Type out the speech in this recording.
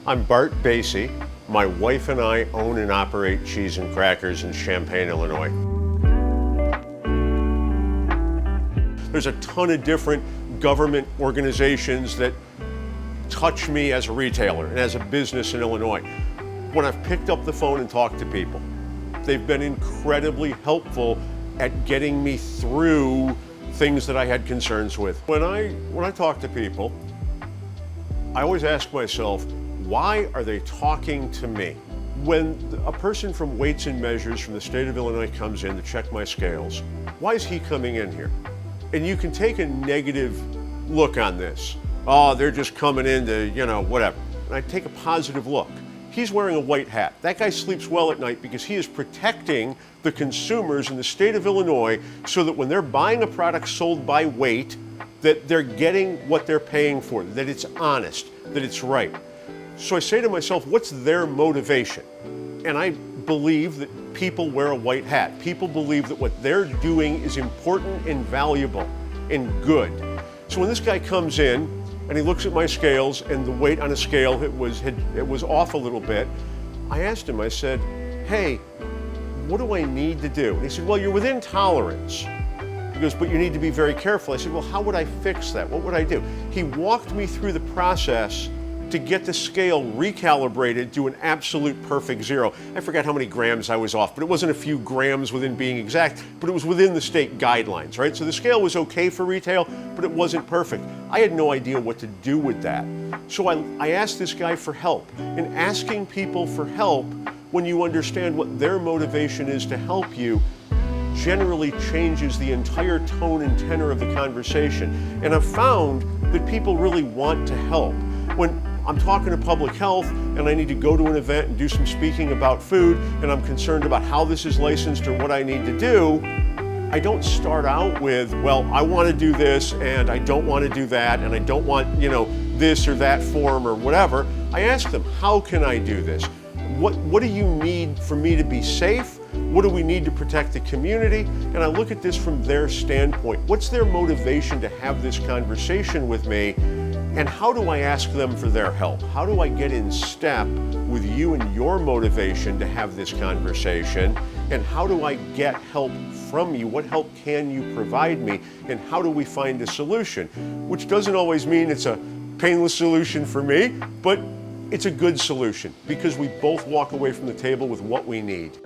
I'm Bart Basi. My wife and I own and operate Cheese and Crackers in Champaign, Illinois. There's a ton of different government organizations that touch me as a retailer and as a business in Illinois. When I've picked up the phone and talked to people, they've been incredibly helpful at getting me through things that I had concerns with. When I talk to people, I always ask myself, why are they talking to me? When a person from Weights and Measures from the state of Illinois comes in to check my scales, why is he coming in here? And you can take a negative look on this. Oh, they're just coming in to, whatever. And I take a positive look. He's wearing a white hat. That guy sleeps well at night because he is protecting the consumers in the state of Illinois so that when they're buying a product sold by weight, that they're getting what they're paying for, that it's honest, that it's right. So I say to myself, what's their motivation? And I believe that people wear a white hat. People believe that what they're doing is important and valuable and good. So when this guy comes in and he looks at my scales and the weight on a scale, it was off a little bit, I asked him, I said, hey, what do I need to do? And he said, well, you're within tolerance. He goes, but you need to be very careful. I said, well, how would I fix that? What would I do? He walked me through the process to get the scale recalibrated to an absolute perfect zero. I forgot how many grams I was off, but it wasn't a few grams within being exact, but it was within the state guidelines, right? So the scale was okay for retail, but it wasn't perfect. I had no idea what to do with that. So I asked this guy for help. And asking people for help, when you understand what their motivation is to help you, generally changes the entire tone and tenor of the conversation. And I've found that people really want to help. When I'm talking to public health and I need to go to an event and do some speaking about food and I'm concerned about how this is licensed or what I need to do, I don't start out with, well, I want to do this and I don't want to do that and I don't want, this or that form or whatever. I ask them, how can I do this? What do you need for me to be safe? What do we need to protect the community? And I look at this from their standpoint. What's their motivation to have this conversation with me? And how do I ask them for their help? How do I get in step with you and your motivation to have this conversation? And how do I get help from you? What help can you provide me? And how do we find a solution? Which doesn't always mean it's a painless solution for me, but it's a good solution because we both walk away from the table with what we need.